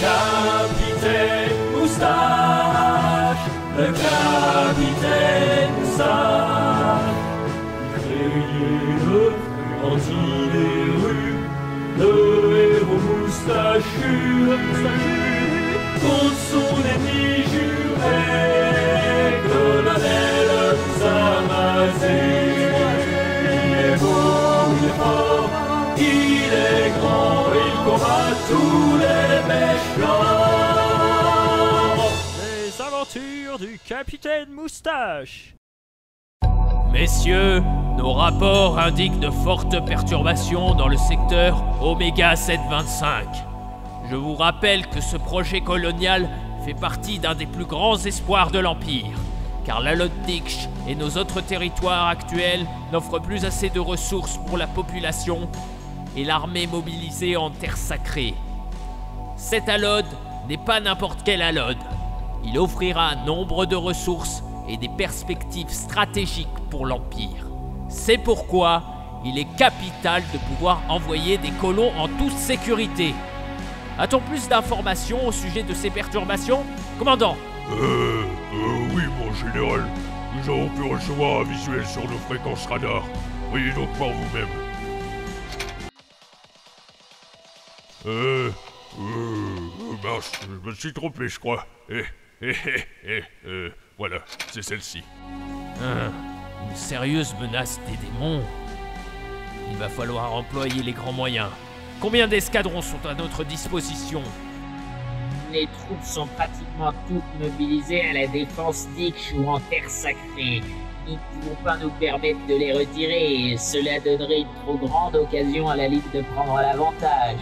capitaine Moustache, le capitaine Moustache. Criez-le quand il est rue, le héros moustachu, contre son ennemi juré, colonel Zamazie. Il est beau, il est fort, il est grand, il combat tous les méchants. Les aventures du capitaine Moustache. Messieurs, nos rapports indiquent de fortes perturbations dans le secteur Oméga 725. Je vous rappelle que ce projet colonial fait partie d'un des plus grands espoirs de l'Empire, car la Lod'Dikch et nos autres territoires actuels n'offrent plus assez de ressources pour la population et l'armée mobilisée en terre sacrée. Cet Alod n'est pas n'importe quel Alod. Il offrira nombre de ressources et des perspectives stratégiques pour l'Empire. C'est pourquoi il est capital de pouvoir envoyer des colons en toute sécurité. A-t-on plus d'informations au sujet de ces perturbations, commandant? Oui, mon général. Nous avons pu recevoir un visuel sur nos fréquences radar. Voyez donc par vous-même. Mince, je me suis trompé, je crois. Voilà, c'est celle-ci. Une sérieuse menace des démons. Il va falloir employer les grands moyens. Combien d'escadrons sont à notre disposition? Les troupes sont pratiquement toutes mobilisées à la défense d'Iksh ou en terre sacrée. Nous ne pouvons pas nous permettre de les retirer, cela donnerait une trop grande occasion à la Ligue de prendre l'avantage.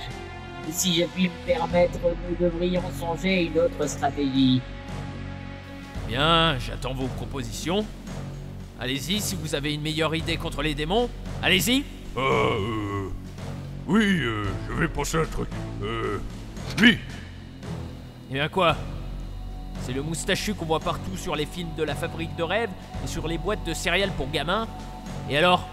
Si je puis me permettre, nous devrions songer à une autre stratégie. Bien, j'attends vos propositions. Allez-y si vous avez une meilleure idée contre les démons. Allez-y. Oui, je vais penser à un truc. Lui. Eh bien quoi? C'est le moustachu qu'on voit partout sur les films de la fabrique de rêves et sur les boîtes de céréales pour gamins. Et alors?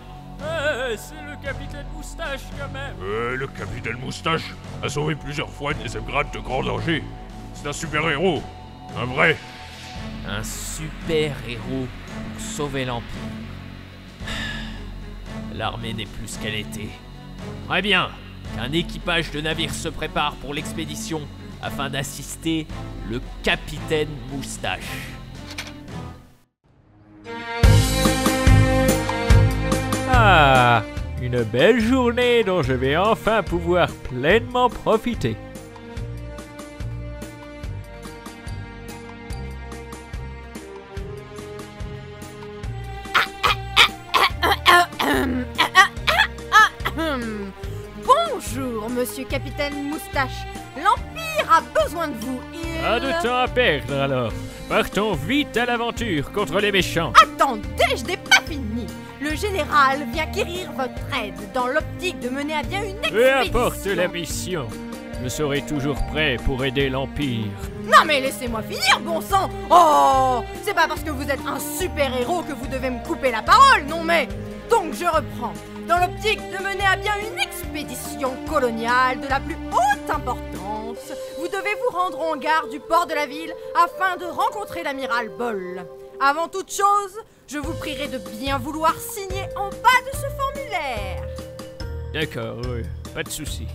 C'est le capitaine Moustache quand même. Le capitaine Moustache a sauvé plusieurs fois des égrades de grands dangers. C'est un super-héros. Un vrai. Un super-héros pour sauver l'Empire. L'armée n'est plus ce qu'elle était. Très bien, qu'un équipage de navires se prépare pour l'expédition afin d'assister le capitaine Moustache. Ah, une belle journée dont je vais enfin pouvoir pleinement profiter. Bonjour, monsieur capitaine Moustache. L'Empire a besoin de vous. Pas de temps à perdre alors. Partons vite à l'aventure contre les méchants. Attendez, je n'ai pas fini. Le général vient quérir votre aide dans l'optique de mener à bien une expédition. Peu importe la mission, je serai toujours prêt pour aider l'Empire. Non mais laissez-moi finir, bon sang. Oh, c'est pas parce que vous êtes un super-héros que vous devez me couper la parole, non mais... Donc je reprends. Dans l'optique de mener à bien une expédition coloniale de la plus haute importance, vous devez vous rendre en gare du port de la ville afin de rencontrer l'amiral Boll. Avant toute chose, je vous prierai de bien vouloir signer en bas de ce formulaire. D'accord, oui, pas de souci.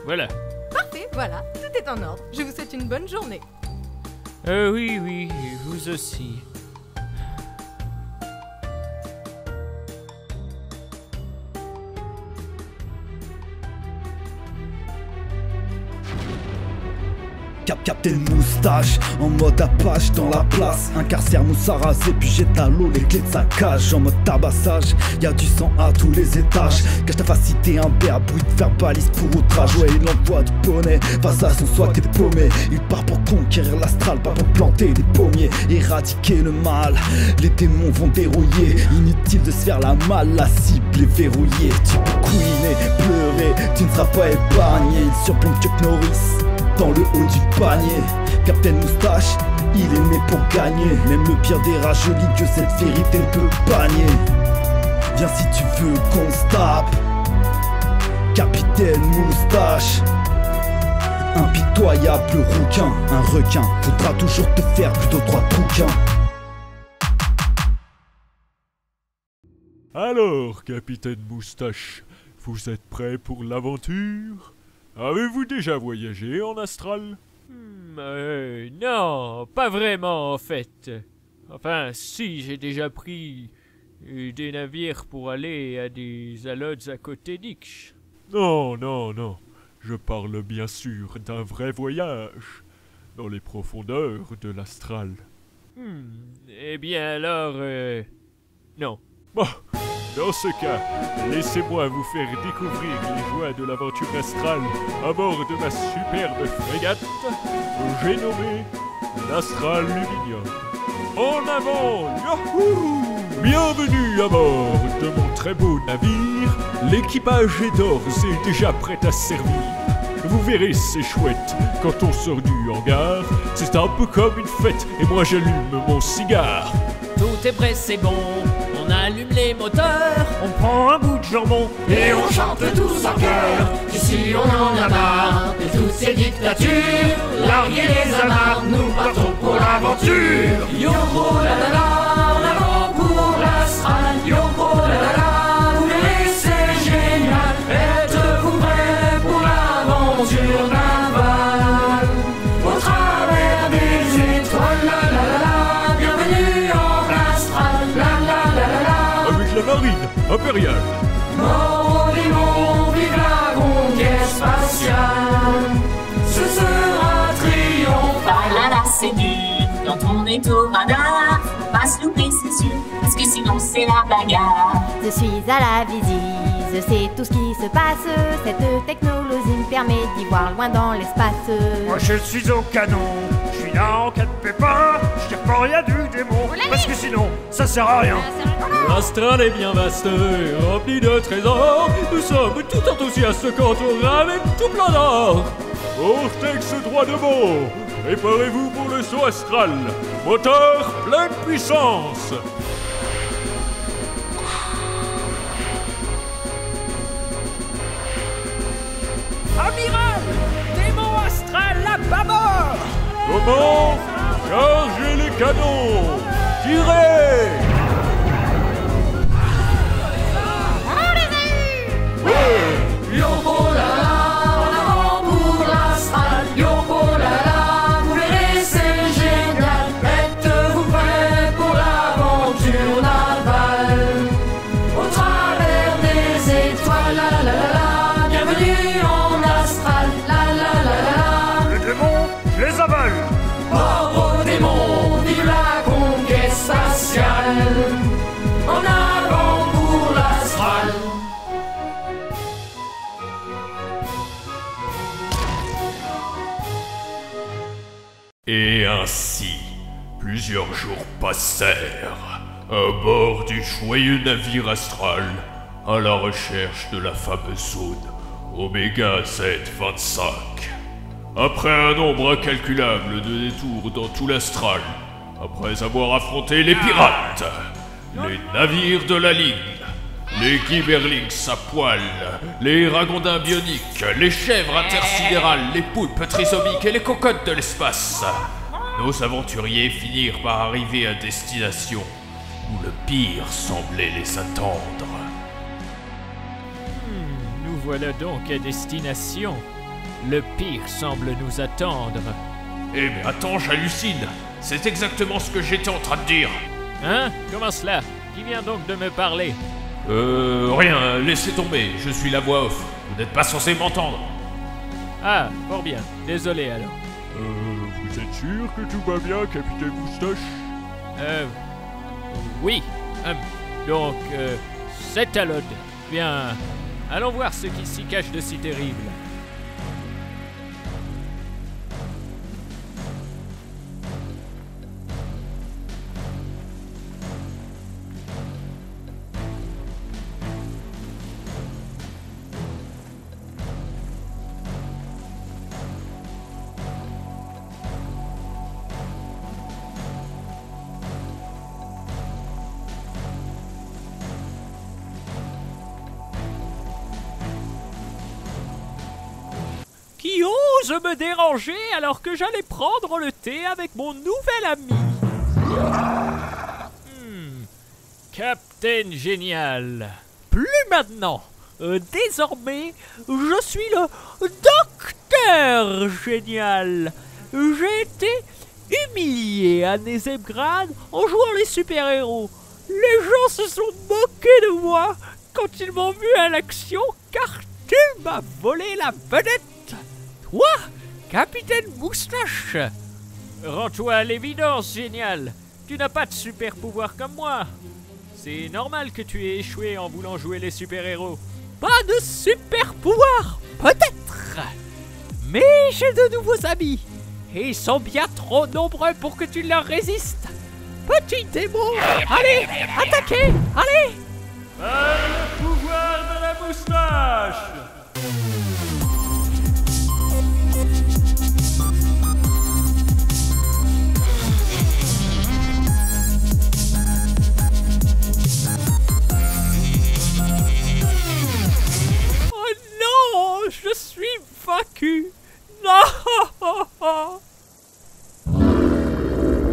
Voilà. Parfait, voilà, tout est en ordre. Je vous souhaite une bonne journée. Oui, vous aussi. Captain Moustache, en mode Apache dans la place. Incarcère Moussa rasé, puis jette à l'eau les clés de sa cage. En mode tabassage, y'a du sang à tous les étages. Cache ta facilité, un bruit de verbalise pour outrage. Ouais, il envoie du poney, face à son soi t'es paumé. Il part pour conquérir l'astral, pas pour planter des pommiers. Éradiquer le mal, les démons vont dérouiller. Inutile de se faire la malle, la cible est verrouillée. Tu peux couiner, pleurer, tu ne seras pas épargné. Il surplombe Chuck Norris dans le haut du panier. Captain Moustache, il est né pour gagner. Même le pire des rageux lit que cette vérité peut panier. Viens si tu veux qu'on se tape. Capitaine Moustache, Impitoyable rouquin, un requin voudra toujours te faire plutôt 3 bouquins. Alors, capitaine Moustache, vous êtes prêt pour l'aventure? Avez-vous déjà voyagé en astral? Non, pas vraiment en fait. Enfin, si, j'ai déjà pris des navires pour aller à des alodes à côté d'Ix. Non, non, non. Je parle bien sûr d'un vrai voyage dans les profondeurs de l'astral. Eh bien alors, non. Bon, dans ce cas, laissez-moi vous faire découvrir les joies de l'aventure astrale à bord de ma superbe frégate que j'ai nommée l'Astral Luminium. En avant, yahoo! Bienvenue à bord de mon très beau navire. L'équipage est d'ores et déjà prêt à servir. Vous verrez, c'est chouette, quand on sort du hangar, c'est un peu comme une fête, et moi j'allume mon cigare. Tout est prêt, c'est bon, on allume les moteurs, on prend un bout de jambon et on chante tous en chœur. Ici on en a marre de toutes ces dictatures, larguez les amarres, nous partons pour l'aventure. Yo-ho la la la, en avant pour l'astral, yo-ho la la la, vous verrez c'est génial, êtes-vous prêts pour l'aventure navale? Au travers des étoiles, la la la la, bienvenue en astral, la la la la la. Avec la marine impériale. Mort aux démons, vive la conquête spatiale. Ce sera triomphal. Ah là là, c'est dur, quand on est au radar, faut pas se louper, c'est sûr, parce que sinon c'est la bagarre. Je suis à la visite, je sais tout ce qui se passe. Cette technologie me permet d'y voir loin dans l'espace. Moi je suis au canon, je suis là en cas de pépin, je tire pas rien du démon, parce que sinon ça sert à rien. L'astral est bien vaste, rempli de trésors. Nous sommes tout enthousiastes quand on ramène tout plein d'or. Vortex droit de bord, préparez-vous pour le saut astral. Moteur pleine puissance. Amiral, démon astral à bâbord. Comment? Chargez les canons. Tirez. Yo-ho la la, en avant pour l'astral, yo-ho la la, vous verrez c'est génial, êtes-vous prêts pour l'aventure navale? Au travers des étoiles, la la la la, bienvenue en astral, la la la la la. Les démons, je les avale. Mort aux démons, vive la conquête spatiale, en avant pour l'astral. Et ainsi, plusieurs jours passèrent à bord du joyeux navire astral à la recherche de la fameuse zone Oméga Z25. Après un nombre incalculable de détours dans tout l'astral, après avoir affronté les pirates, les navires de la ligne, les Gibberlings à poil, les ragondins bioniques, les chèvres intersidérales, les poulpes trisomiques et les cocottes de l'espace, nos aventuriers finirent par arriver à destination où le pire semblait les attendre. Nous voilà donc à destination. Le pire semble nous attendre. Eh mais attends, j'hallucine. C'est exactement ce que j'étais en train de dire. Hein? Comment cela? Qui vient donc de me parler? Rien, laissez tomber, je suis la voix off. Vous n'êtes pas censé m'entendre. Ah, fort bien. Désolé alors. Vous êtes sûr que tout va bien, capitaine Moustache? Oui. Donc, c'est à l'ode. Bien, allons voir ce qui s'y cache de si terrible. oses me déranger alors que j'allais prendre le thé avec mon nouvel ami. Capitaine Génial. Plus maintenant. Désormais, je suis le Docteur Génial. J'ai été humilié à Nezebgrad en jouant les super-héros. Les gens se sont moqués de moi quand ils m'ont vu à l'action car tu m'as volé la vedette. Toi, Capitaine Moustache. Rends-toi à l'évidence, Génial. Tu n'as pas de super-pouvoir comme moi. C'est normal que tu aies échoué en voulant jouer les super-héros. Pas de super-pouvoir, peut-être. Mais j'ai de nouveaux amis. Et ils sont bien trop nombreux pour que tu leur résistes. Petit démon, allez, attaquez, allez. Par le pouvoir de la moustache. Oh non, je suis vaincu. Non.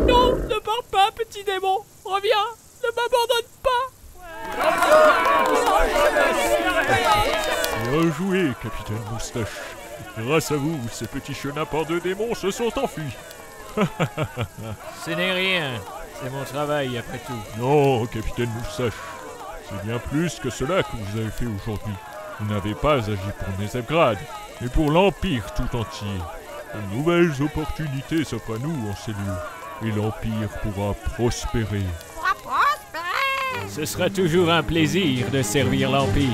Non, ne pars pas, petit démon. Reviens, ne m'abandonne pas. Bien joué, capitaine Moustache. Grâce à vous, ces petits chenapans de démons se sont enfuis. Ce n'est rien. C'est mon travail, après tout. Non, capitaine Moustache. C'est bien plus que cela que vous avez fait aujourd'hui. Vous n'avez pas agi pour Nezebgrad, mais pour l'Empire tout entier. De nouvelles opportunités s'offrent à nous en cellule, et l'Empire pourra prospérer. Ce sera toujours un plaisir de servir l'Empire.